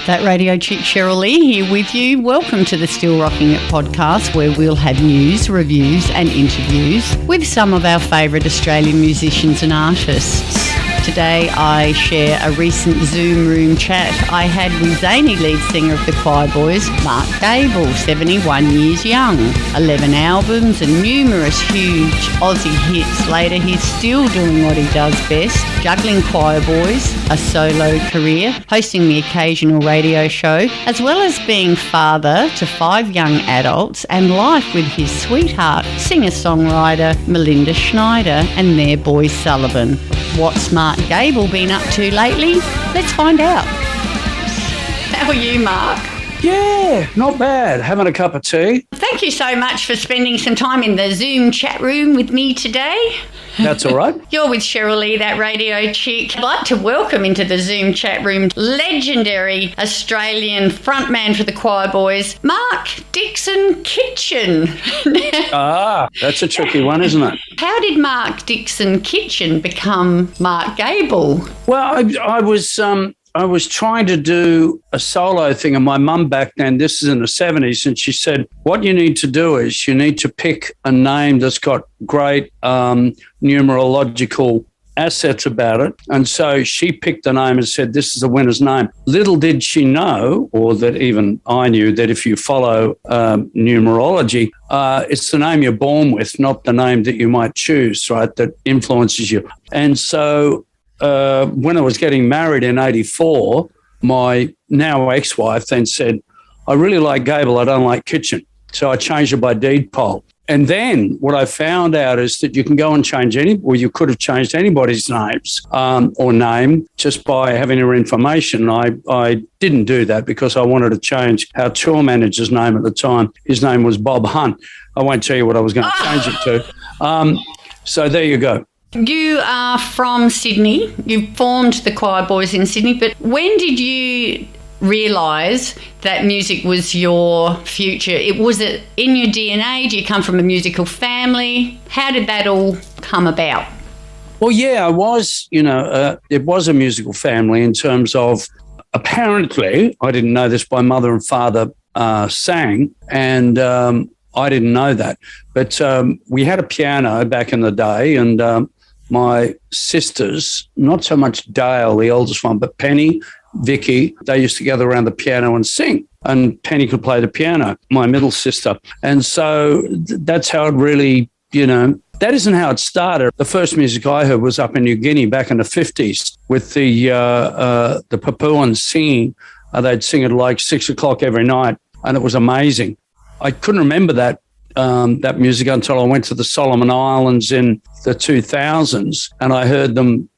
That radio chick Cheryl Lee here with you. Welcome to the Still Rocking It podcast, where we'll have news, reviews and interviews with some of our favourite Australian musicians and artists. Today I share a recent Zoom room chat I had with zany lead singer of the Choirboys, Mark Gable, 71 years young. 11 albums and numerous huge Aussie hits. Later he's still doing what he does best, juggling Choirboys, a solo career, hosting the occasional radio show, as well as being father to 5 young adults and life with his sweetheart, singer-songwriter Melinda Schneider and their boy Sullivan. What's Mark Gable been up to lately? Let's find out. How are you, Mark? Yeah, not bad. Having a cup of tea. Thank you so much for spending some time in the Zoom chat room with me today. That's all right. You're with Cheryl Lee, that radio chick. I'd like to welcome into the Zoom chat room legendary Australian frontman for the Choirboys, Mark Dixon Kitchen. That's a tricky one, isn't it? How did Mark Dixon Kitchen become Mark Gable? Well, I was trying to do a solo thing, and my mum back then, this is in the 70s, and she said, what you need to do is you need to pick a name that's got great numerological assets about it. And so she picked the name and said, this is a winner's name. Little did she know, or that even I knew, that if you follow numerology, it's the name you're born with, not the name that you might choose, right, that influences you. And so when I was getting married in 84, my now ex-wife then said, I really like Gable, I don't like Kitchen. So I changed it by deed poll. And then what I found out is that you can go and change you could have changed anybody's names or name just by having their information. I didn't do that because I wanted to change our tour manager's name at the time. His name was Bob Hunt. I won't tell you what I was going to change it to. So there you go. You are from Sydney. You formed the Choirboys in Sydney, but when did you realise that music was your future? Was it in your DNA? Do you come from a musical family? How did that all come about? Well, yeah, I was, it was a musical family in terms of, apparently, I didn't know this, my mother and father sang, and I didn't know that. But we had a piano back in the day, and my sisters, not so much Dale, the oldest one, but Penny, Vicky, they used to gather around the piano and sing. And Penny could play the piano, my middle sister. And so that's how it really, that isn't how it started. The first music I heard was up in New Guinea back in the 50s with the Papuans singing. They'd sing at like 6 o'clock every night, and it was amazing. I couldn't remember that music until I went to the Solomon Islands in the 2000s, and I heard them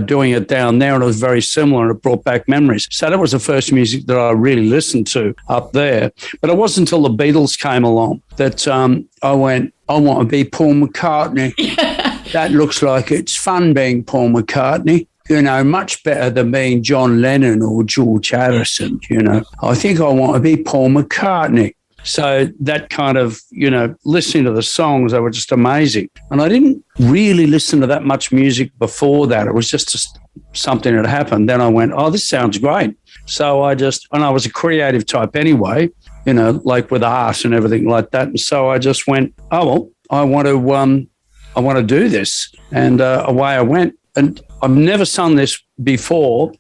doing it down there, and it was very similar, and it brought back memories. So that was the first music that I really listened to up there. But it wasn't until the Beatles came along that I went, I want to be Paul McCartney. That looks like it's fun being Paul McCartney. Much better than being John Lennon or George Harrison, I think I want to be Paul McCartney. So that kind of, listening to the songs, they were just amazing. And I didn't really listen to that much music before that. It was just something that happened. Then I went, oh, this sounds great. So and I was a creative type anyway, like with art and everything like that. And so I just went, oh, well, I want to do this. And away I went. And I've never sung this before,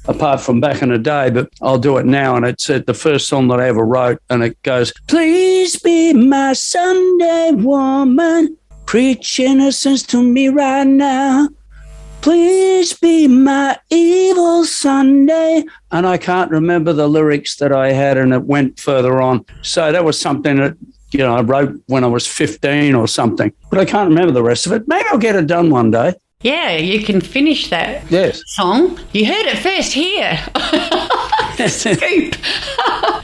apart from back in the day, but I'll do it now. And it's the first song that I ever wrote, and it goes, please be my Sunday woman, preach innocence to me right now. Please be my evil Sunday. And I can't remember the lyrics that I had, and it went further on. So that was something that, I wrote when I was 15 or something, but I can't remember the rest of it. Maybe I'll get it done one day. Yeah, you can finish that song. You heard it first here. Scoop.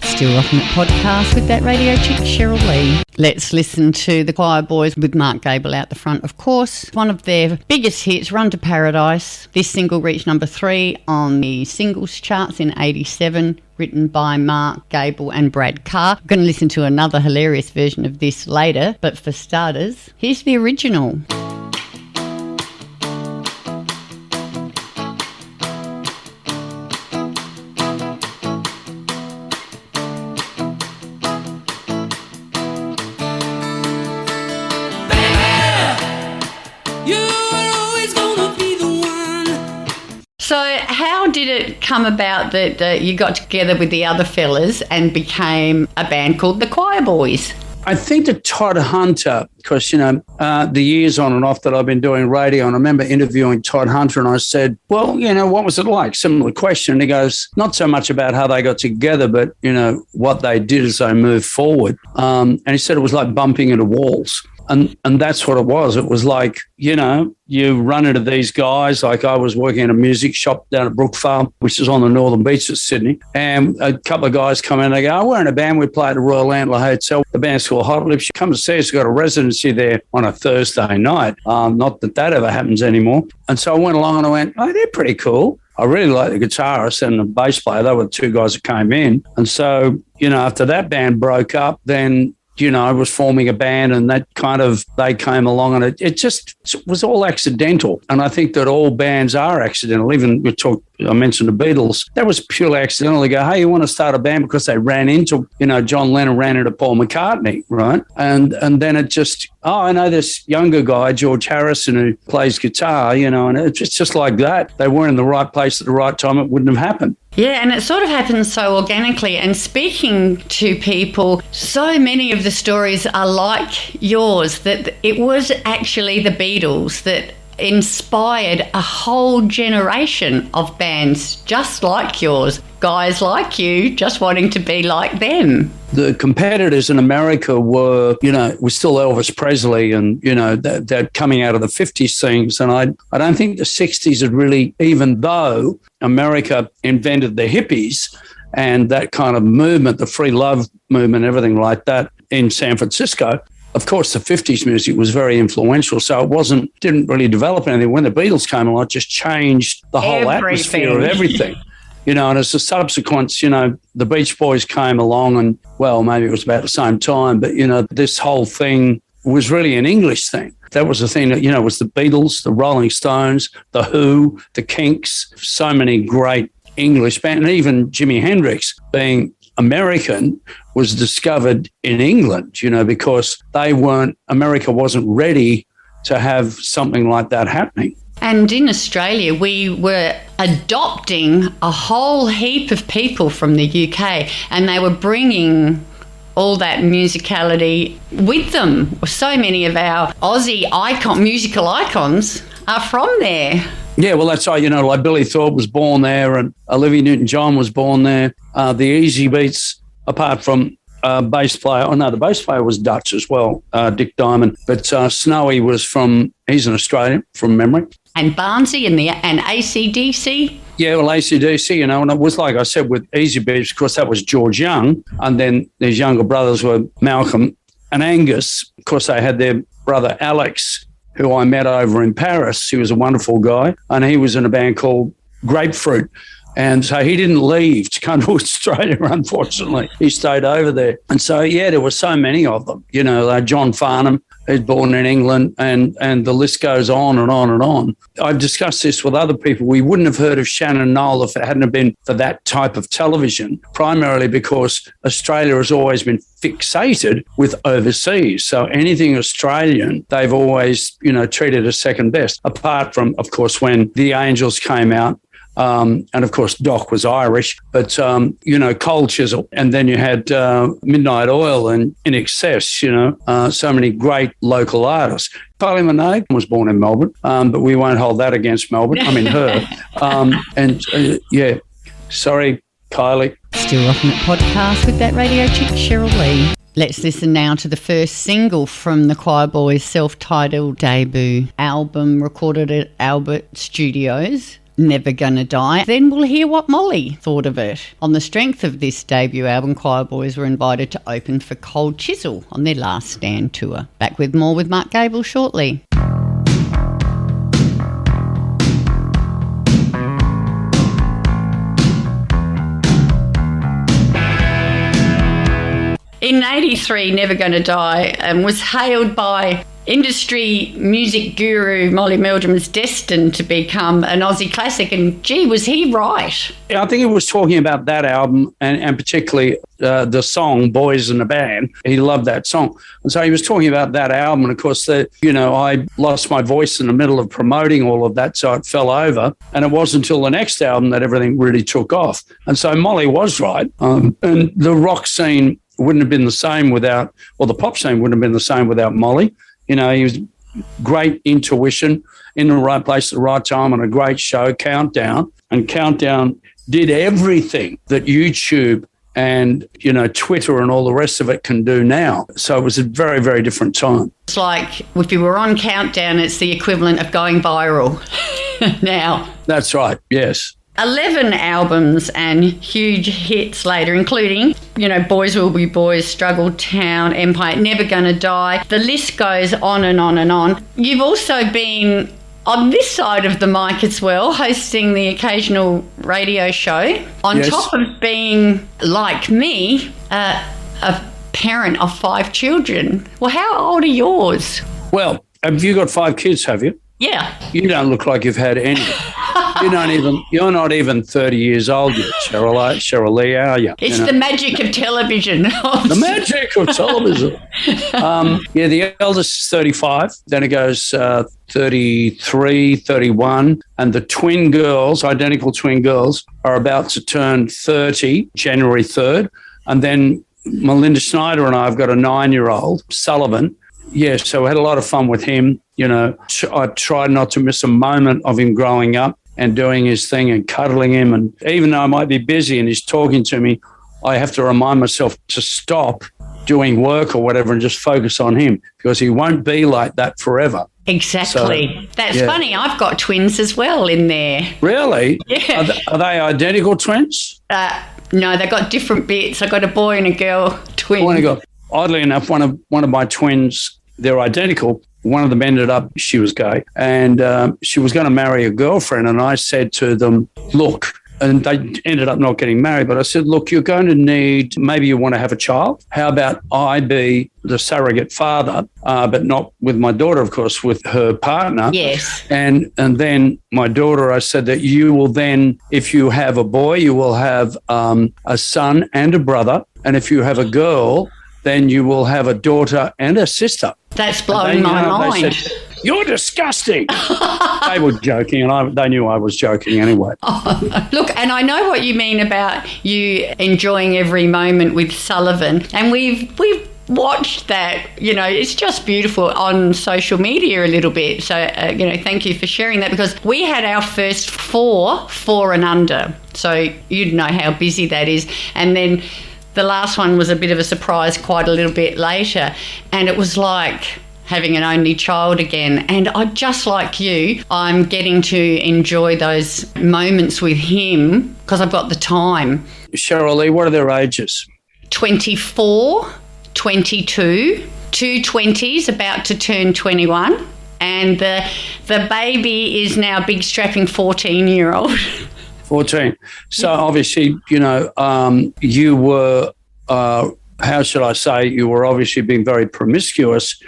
Still Rocking It podcast with that radio chick Cheryl Lee. Let's listen to the Choirboys with Mark Gable out the front, of course. One of their biggest hits, Run to Paradise. This single reached number 3 on the singles charts in 87, written by Mark Gable and Brad Carr. I'm going to listen to another hilarious version of this later, but for starters, here's the original. So how did it come about that you got together with the other fellas and became a band called the Choirboys? I think that Todd Hunter, because, the years on and off that I've been doing radio, and I remember interviewing Todd Hunter and I said, well, what was it like? Similar question. And he goes, not so much about how they got together, but, what they did as they moved forward. And he said it was like bumping into walls. And that's what it was. It was like, you run into these guys. Like I was working in a music shop down at Brook Farm, which is on the northern beach of Sydney. And a couple of guys come in and they go, we're in a band. We play at the Royal Antler Hotel. The band's called Hot Lips. You come to see us. We've got a residency there on a Thursday night. Not that ever happens anymore. And so I went along and I went, oh, they're pretty cool. I really like the guitarist and the bass player. They were the two guys that came in. And so, after that band broke up, then I was forming a band and they came along and it was all accidental. And I think that all bands are accidental. Even I mentioned the Beatles. That was purely accidental. They go, hey, you want to start a band? Because they ran into, John Lennon ran into Paul McCartney, right? And then it just, I know this younger guy, George Harrison, who plays guitar, and it's just like that. They weren't in the right place at the right time. It wouldn't have happened. Yeah, and it sort of happens so organically. And speaking to people, so many of the stories are like yours, that it was actually the Beatles that inspired a whole generation of bands just like yours, guys like you just wanting to be like them. The competitors in America were still Elvis Presley and, they're coming out of the 50s things. And I don't think the 60s had really, even though America invented the hippies and that kind of movement, the free love movement, everything like that in San Francisco. Of course, the 50s music was very influential, so it didn't really develop anything. When the Beatles came along, it just changed the whole atmosphere of everything. And as a subsequence, the Beach Boys came along and, well, maybe it was about the same time, but, this whole thing was really an English thing. That was the thing that, it was the Beatles, the Rolling Stones, the Who, the Kinks, so many great English bands, and even Jimi Hendrix being American was discovered in England, because America wasn't ready to have something like that happening. And in Australia, we were adopting a whole heap of people from the UK, and they were bringing all that musicality with them. So many of our Aussie musical icons are from there. Yeah, well, that's right. Like Billy Thorpe was born there and Olivia Newton-John was born there. The Easy Beats, apart from bass player, the bass player was Dutch as well, Dick Diamond. But Snowy he's an Australian from memory. And Barnsey and AC/DC. Yeah, well, AC/DC, and it was like I said with Easy Beats, of course, that was George Young. And then these younger brothers were Malcolm and Angus. Of course, they had their brother Alex, who I met over in Paris. He was a wonderful guy, and he was in a band called Grapefruit. And so he didn't leave to come to Australia, unfortunately. He stayed over there. And so, there were so many of them. John Farnham, who's born in England, and the list goes on and on and on. I've discussed this with other people. We wouldn't have heard of Shannon Noll if it hadn't have been for that type of television, primarily because Australia has always been fixated with overseas. So anything Australian, they've always, treated as second best, apart from, of course, when The Angels came out. And of course, Doc was Irish, but, Cold Chisel. And then you had Midnight Oil and In Excess, so many great local artists. Kylie Minogue was born in Melbourne, but we won't hold that against Melbourne. I mean, her. Sorry, Kylie. Still Rockin' It podcast with that radio chick, Cheryl Lee. Let's listen now to the first single from the Choirboys' self-titled debut album recorded at Albert Studios. Never Gonna Die. Then we'll hear what Molly thought of it. On the strength of this debut album, Choirboys were invited to open for Cold Chisel on their last stand tour. Back with more with Mark Gable shortly. In 83, Never Gonna Die was hailed by industry music guru Molly Meldrum is destined to become an Aussie classic. And gee, was he right? Yeah, I think he was talking about that album and particularly the song Boys in the Band. He loved that song. And so he was talking about that album. And of course, I lost my voice in the middle of promoting all of that, so it fell over. And it wasn't until the next album that everything really took off. And so Molly was right. And the rock scene wouldn't have been the same without, or the pop scene wouldn't have been the same without Molly. He was great intuition, in the right place at the right time, on a great show, Countdown. And Countdown did everything that YouTube and, Twitter and all the rest of it can do now. So it was a very, very different time. It's like if you were on Countdown, it's the equivalent of going viral now. That's right, yes. 11 albums and huge hits later, including, Boys Will Be Boys, Struggle Town, Empire, Never Gonna Die. The list goes on and on and on. You've also been on this side of the mic as well, hosting the occasional radio show, on top of being, like me, a parent of 5 children. Well, how old are yours? Well, have you got 5 kids, have you? Yeah. You don't look like you've had any. You're not even 30 years old yet, Cheryl Lee, are you? It's the magic of television. The magic of television. The eldest is 35. Then it goes 33, 31. And the twin girls, identical twin girls, are about to turn 30, January 3rd. And then Melinda Schneider and I have got a 9-year-old, Sullivan. Yeah, so we had a lot of fun with him. I tried not to miss a moment of him growing up and doing his thing and cuddling him. And even though I might be busy and he's talking to me, I have to remind myself to stop doing work or whatever and just focus on him, because he won't be like that forever. Exactly. So, that's funny. I've got twins as well in there. Really? Yeah. Are they identical twins? No, they've got different bits. I've got a boy and a girl twin. Oddly enough, one of my twins, they're identical. One of them ended up, she was gay, and she was going to marry a girlfriend. And I said to them, look, and they ended up not getting married, but I said, look, you're going to need, maybe you want to have a child. How about I be the surrogate father, but not with my daughter, of course, with her partner. Yes. And then my daughter, I said that you will then, if you have a boy, you will have a son and a brother. And if you have a girl, then you will have a daughter and a sister. That's blowing my mind. They said, you're disgusting. They were joking, and they knew I was joking anyway. Oh, look, and I know what you mean about you enjoying every moment with Sullivan. And we've watched that, it's just beautiful on social media a little bit. So, thank you for sharing that, because we had our first 4 and under. So you'd know how busy that is. And then the last one was a bit of a surprise quite a little bit later. And it was like having an only child again. And just like you, I'm getting to enjoy those moments with him because I've got the time. Cheryl Lee, what are their ages? 24, 22, 2 20s about to turn 21. And the baby is now a big strapping 14-year-old. 14. So obviously, you were, how should I say, you were obviously being very promiscuous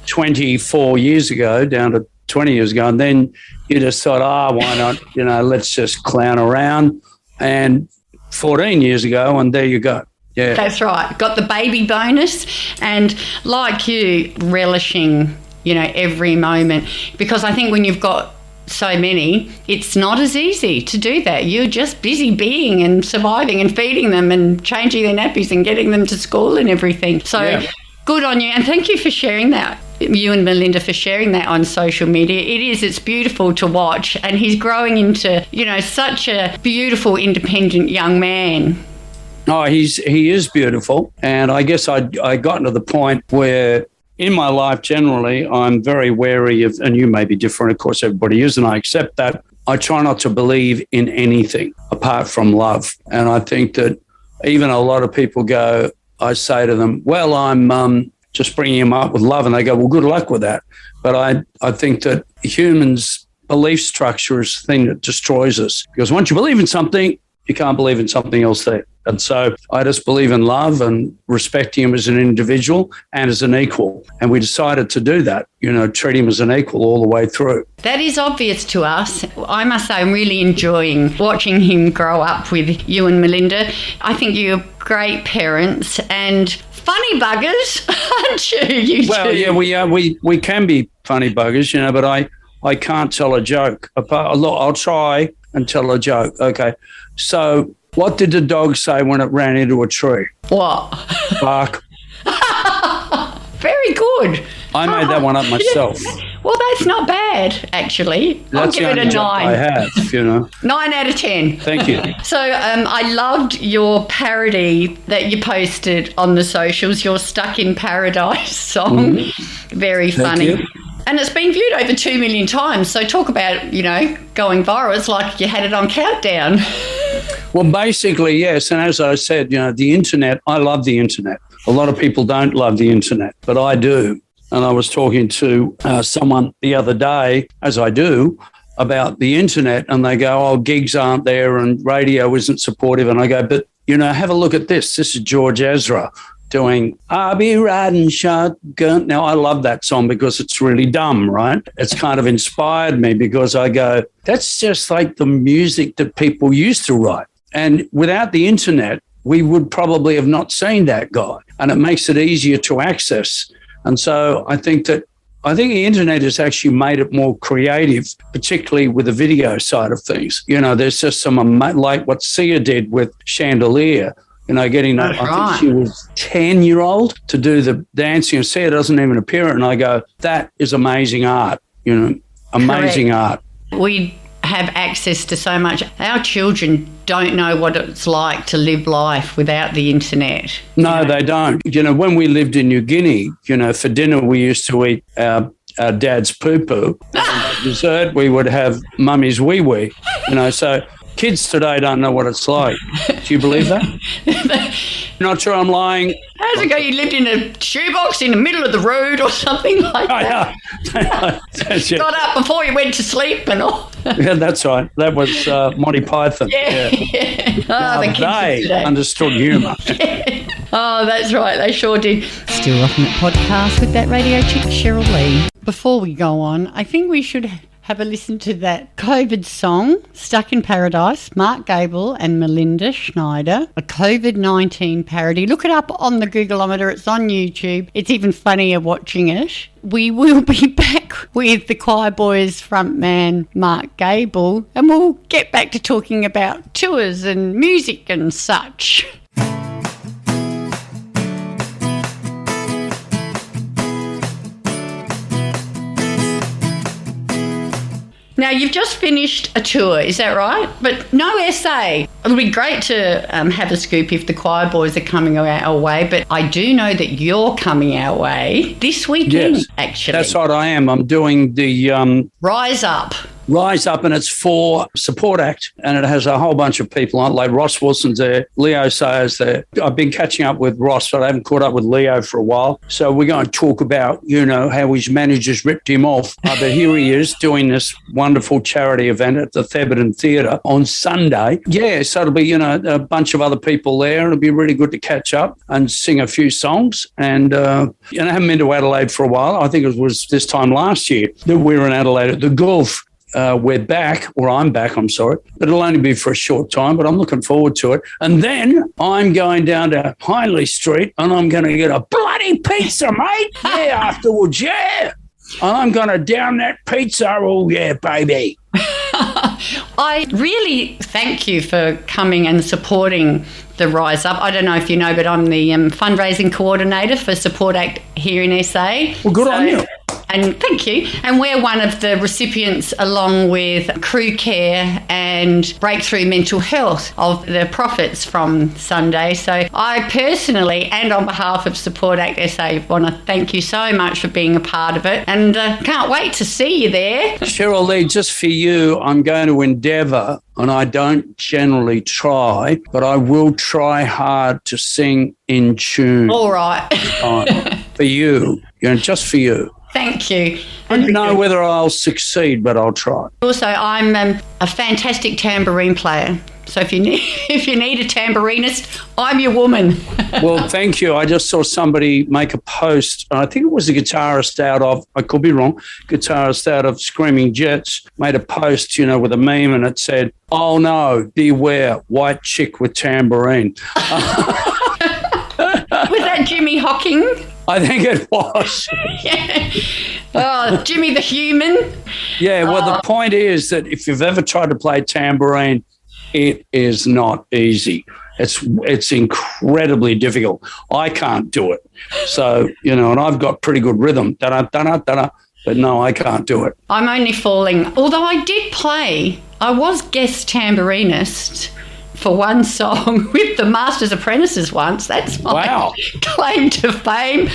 24 years ago down to 20 years ago. And then you just thought, why not, let's just clown around. And 14 years ago, and there you go. Yeah. That's right. Got the baby bonus, and like you, relishing, every moment, because I think when you've got so many, it's not as easy to do that. You're just busy being and surviving and feeding them and changing their nappies and getting them to school and everything. So good on you, and thank you for sharing that. You and Melinda for sharing that on social media. It's beautiful to watch, and he's growing into, such a beautiful, independent young man. Oh, he is beautiful, and I guess I gotten to the point where in my life generally I'm very wary of, and you may be different, of course everybody is, and I accept that. I try not to believe in anything apart from love, and I think that even a lot of people go, I say to them, well, I'm just bringing him up with love, and they go, well, good luck with that. But I think that humans' belief structure is the thing that destroys us, because once you believe in something, you can't believe in something else there. And so I just believe in love and respecting him as an individual and as an equal. And we decided to do that, treat him as an equal all the way through. That is obvious to us. I must say I'm really enjoying watching him grow up with you and Melinda. I think you're great parents and funny buggers, aren't you? Well, two? yeah, we can be funny buggers, but I can't tell a joke. I'll try and tell a joke. Okay, so what did the dog say when it ran into a tree? What? Bark. Very good. I made that one up myself. Well, that's not bad, actually. That's I'll give it a 9. I have, 9 out of 10. Thank you. So I loved your parody that you posted on the socials, your Stuck in Paradise song. Very funny. Thank you. And it's been viewed over 2 million times. So talk about, going viral. It's like you had it on countdown. Well, basically, yes. And as I said, the internet, I love the internet. A lot of people don't love the internet, but I do. And I was talking to someone the other day, as I do, about the internet, and they go, oh, gigs aren't there and radio isn't supportive. And I go, but, have a look at this. This is George Ezra doing I'll Be Riding Shotgun. Now, I love that song because it's really dumb, right? It's kind of inspired me because I go, that's just like the music that people used to write. And without the internet, we would probably have not seen that guy. And it makes it easier to access. And so I think the internet has actually made it more creative, particularly with the video side of things. There's just some, like what Sia did with Chandelier, getting that. I think she was 10-year-old to do the dancing. And Sia doesn't even appear. And I go, that is amazing art, amazing art. We have access to so much. Our children don't know what it's like to live life without the internet. No, they don't. When we lived in New Guinea, for dinner we used to eat our dad's poo-poo. And for dessert we would have mummy's wee-wee. So kids today don't know what it's like. Do you believe that? Not sure I'm lying. How's it go? You lived in a shoebox in the middle of the road or something like that? Got up before you went to sleep and all. Yeah, that's right. That was Monty Python. Yeah. Now, they understood humour. Oh, that's right. They sure did. Still Rocking It podcast with that radio chick, Cheryl Lee. Before we go on, I think we should have a listen to that COVID song, Stuck in Paradise, Mark Gable and Melinda Schneider, a COVID-19 parody. Look it up on the Googleometer. It's on YouTube. It's even funnier watching it. We will be back with the Choirboys frontman, Mark Gable, and we'll get back to talking about tours and music and such. Now, you've just finished a tour, is that right? But no SA. It'll be great to have a scoop if the Choirboys are coming our way, but I do know that you're coming our way this weekend, yes, actually. That's right, I am. I'm doing the Rise Up, and it's for support act, and it has a whole bunch of people on it, like Ross Wilson's there, Leo Sayers there. I've been catching up with Ross, but I haven't caught up with Leo for a while. So we're going to talk about, how his managers ripped him off. But here he is doing this wonderful charity event at the Theberton Theatre on Sunday. Yeah, so it'll be, a bunch of other people there. It'll be really good to catch up and sing a few songs. And, I haven't been to Adelaide for a while. I think it was this time last year that we were in Adelaide at the Gulf. We're back, or I'm back, I'm sorry. But it'll only be for a short time, but I'm looking forward to it. And then I'm going down to Hindley Street and I'm going to get a bloody pizza, mate. Yeah, afterwards, yeah. And I'm going to down that pizza. Oh, yeah, baby. I really thank you for coming and supporting the Rise Up. I don't know if you know, but I'm the fundraising coordinator for Support Act here in SA. Well, good on you. And thank you. And we're one of the recipients, along with Crew Care and Breakthrough Mental Health, of the profits from Sunday. So I personally, and on behalf of Support Act SA, want to thank you so much for being a part of it. And can't wait to see you there. Cheryl Lee, just for you, I'm going to endeavour, and I don't generally try, but I will try hard to sing in tune. All right. For you, just for you. Thank you. I don't know whether I'll succeed, but I'll try. Also, I'm a fantastic tambourine player. So if you need a tambourinist, I'm your woman. Well, thank you. I just saw somebody make a post. I think it was a guitarist I could be wrong, guitarist out of Screaming Jets made a post, with a meme, and it said, "Oh no, beware, white chick with tambourine." Was that Jimmy Hocking? I think it was. Yeah. Oh, Jimmy the Human. Yeah, well, the point is that if you've ever tried to play tambourine, it is not easy. It's incredibly difficult. I can't do it. So, and I've got pretty good rhythm. Da-da-da-da-da. But no, I can't do it. I'm only falling. Although I was guest tambourinist for one song with the Master's Apprentices once. That's my claim to fame.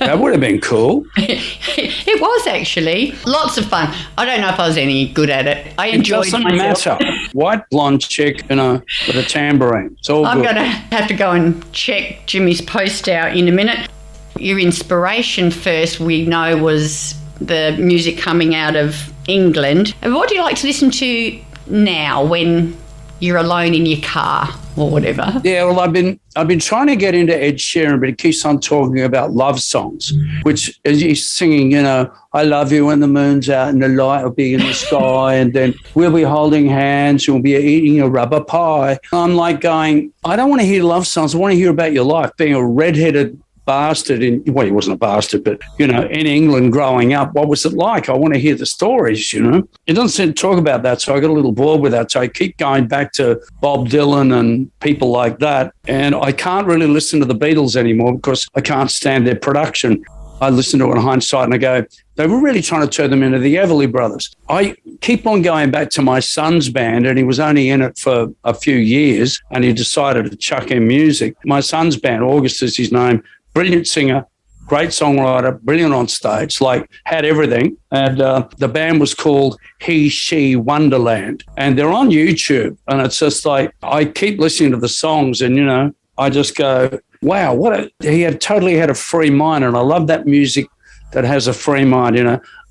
That would have been cool. It was actually. Lots of fun. I don't know if I was any good at it. I enjoyed myself. It doesn't matter. White blonde chick, with a tambourine. It's all good. I'm going to have to go and check Jimmy's post out in a minute. Your inspiration first, we know, was the music coming out of England. And what do you like to listen to now when you're alone in your car or whatever? Yeah, well, I've been trying to get into Ed Sheeran, but he keeps on talking about love songs, which is he's singing, I love you when the moon's out and the light will be in the sky, and then we'll be holding hands and we'll be eating a rubber pie. I'm like going, I don't want to hear love songs. I want to hear about your life, being a redheaded bastard he wasn't a bastard, but in England growing up, what was it like? I want to hear the stories. It doesn't seem to talk about that, so I got a little bored with that, so I keep going back to Bob Dylan and people like that, and I can't really listen to the Beatles anymore because I can't stand their production. I listen to it in hindsight and I go, they were really trying to turn them into the Everly Brothers. I keep on going back to my son's band, and he was only in it for a few years and he decided to chuck in music. My son's band, August is his name, brilliant singer, great songwriter, brilliant on stage, had everything. And the band was called He, She, Wonderland. And they're on YouTube. And it's just like, I keep listening to the songs and, I just go, wow, he totally had a free mind. And I love that music that has a free mind,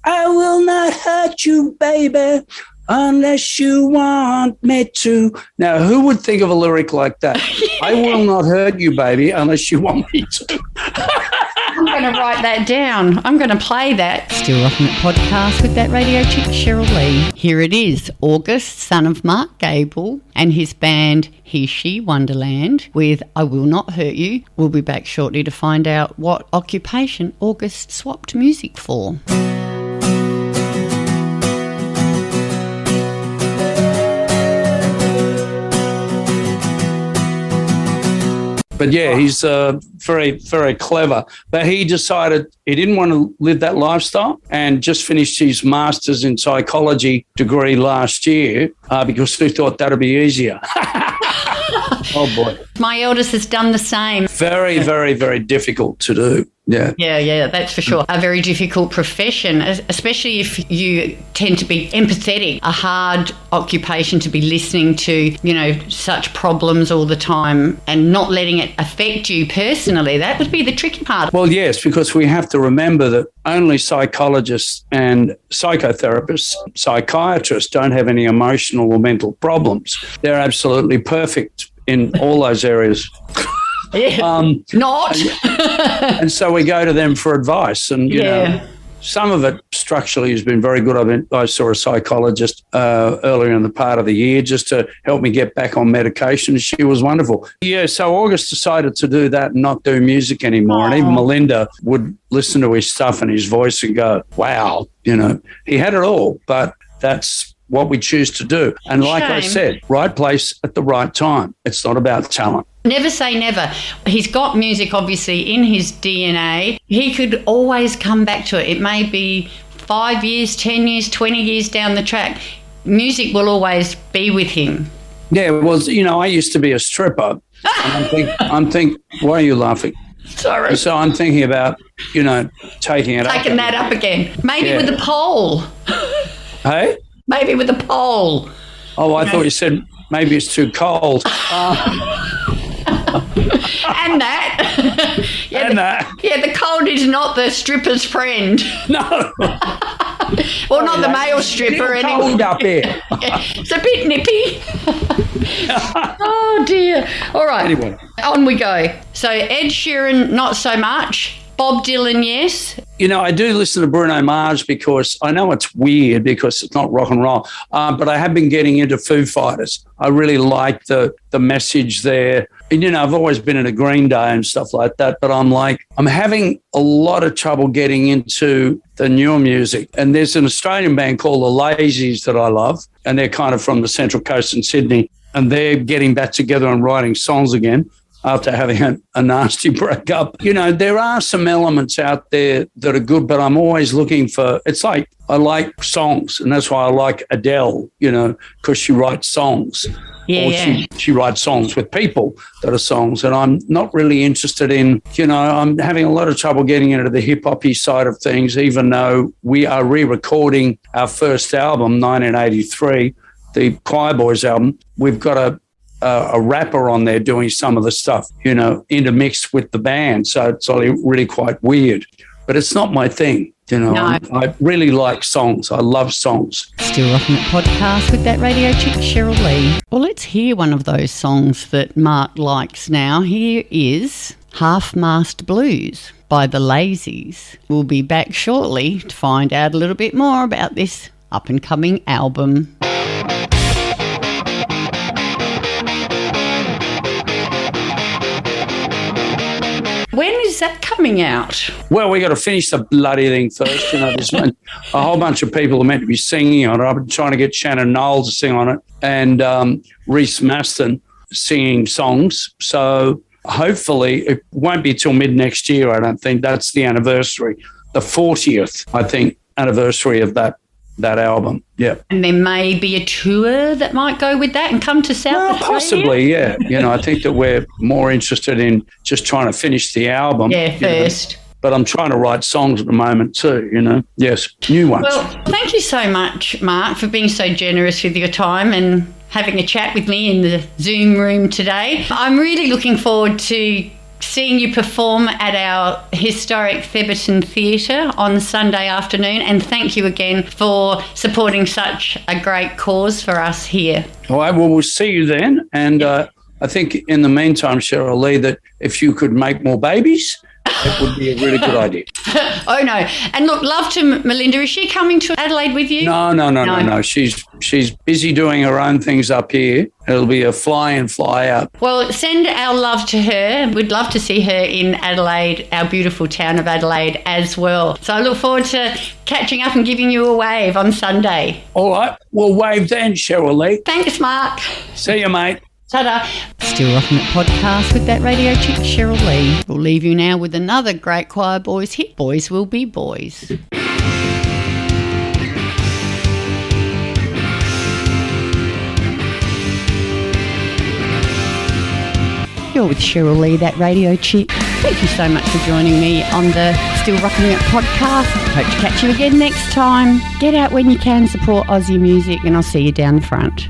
I will not hurt you, baby, unless you want me to. Now, who would think of a lyric like that? I will not hurt you, baby, unless you want me to. I'm going to write that down. I'm going to play that. Still Rockin' It podcast with that radio chick, Cheryl Lee. Here it is, August, son of Mark Gable, and his band He, She, Wonderland with I Will Not Hurt You. We'll be back shortly to find out what occupation August swapped music for. But yeah, he's very, very clever. But he decided he didn't want to live that lifestyle and just finished his master's in psychology degree last year because he thought that'd be easier. Oh, boy. My eldest has done the same. Very, very, very difficult to do. Yeah. Yeah, that's for sure. A very difficult profession, especially if you tend to be empathetic. A hard occupation to be listening to, such problems all the time and not letting it affect you personally. That would be the tricky part. Well, yes, because we have to remember that only psychologists and psychotherapists, psychiatrists don't have any emotional or mental problems. They're absolutely perfect in all those areas. Yeah, not. And so we go to them for advice. And, you know, some of it structurally has been very good. I saw a psychologist earlier in the part of the year just to help me get back on medication. She was wonderful. Yeah, so August decided to do that and not do music anymore. And even Melinda would listen to his stuff and his voice and go, wow, he had it all, but that's what we choose to do. And like I said, right place at the right time. It's not about talent. Never say never. He's got music, obviously, in his DNA. He could always come back to it. It may be 5 years, 10 years, 20 years down the track. Music will always be with him. Yeah, well, I used to be a stripper. And I'm thinking, why are you laughing? Sorry. So I'm thinking about, taking it up. Taking that up again. Maybe with a pole. Hey? Maybe with a pole. Oh, I thought you said maybe it's too cold. And that. Yeah, the cold is not the stripper's friend. No. Well, not the male stripper It's anymore. cold up here. It's a bit nippy. Oh, dear. All right. Anyway. On we go. So Ed Sheeran, not so much. Bob Dylan, yes. You know, I do listen to Bruno Mars because I know it's weird because it's not rock and roll, but I have been getting into Foo Fighters. I really like the message there. And, you know, I've always been into Green Day and stuff like that, but I'm having a lot of trouble getting into the newer music. And there's an Australian band called the Lazies that I love, and they're kind of from the Central Coast in Sydney, and they're getting back together and writing songs again after having a nasty breakup. You know, there are some elements out there that are good, but I'm always looking for, it's like, I like songs, and that's why I like Adele, you know, because she writes songs. Yeah. She writes songs with people that are songs, and I'm not really interested in, you know, I'm having a lot of trouble getting into the hip-hop-y side of things, even though we are re-recording our first album, 1983, the Choirboys album. We've got a rapper on there doing some of the stuff, you know, intermixed with the band. So it's really quite weird. But it's not my thing, you know. No. I really like songs. I love songs. Still Rocking It podcast with that radio chick, Cheryl Lee. Well, let's hear one of those songs that Mark likes now. Here is Half-Mast Blues by the Lazies. We'll be back shortly to find out a little bit more about this up-and-coming album. When is that coming out? Well, we got to finish the bloody thing first. You know, there's a whole bunch of people are meant to be singing on it. I've been trying to get Shannon Knowles to sing on it, and Reese Maston singing songs. So hopefully it won't be till mid next year, I don't think. That's the anniversary, the 40th, I think, anniversary of that album. Yeah. And there may be a tour that might go with that and come to South Australia? Possibly, yeah. You know, I think that we're more interested in just trying to finish the album. Yeah, first. You know. But I'm trying to write songs at the moment too, you know. Yes, new ones. Well, thank you so much, Mark, for being so generous with your time and having a chat with me in the Zoom room today. I'm really looking forward to seeing you perform at our historic Theberton Theatre on Sunday afternoon, and thank you again for supporting such a great cause for us here. All right, well, we'll see you then. And I think in the meantime, Cheryl Lee, that if you could make more babies, it would be a really good idea. Oh, no. And look, love to Melinda. Is she coming to Adelaide with you? No. She's busy doing her own things up here. It'll be a fly in, fly out. Well, send our love to her. We'd love to see her in Adelaide, our beautiful town of Adelaide as well. So I look forward to catching up and giving you a wave on Sunday. All right. We'll wave then, Cheryl Lee. Thanks, Mark. See you, mate. Ta-da. Still Rocking It podcast with that radio chick, Cheryl Lee. We'll leave you now with another great Choirboys hit, Boys Will Be Boys. You're with Cheryl Lee, that radio chick. Thank you so much for joining me on the Still Rocking It podcast. Hope to catch you again next time. Get out when you can, support Aussie music, and I'll see you down the front.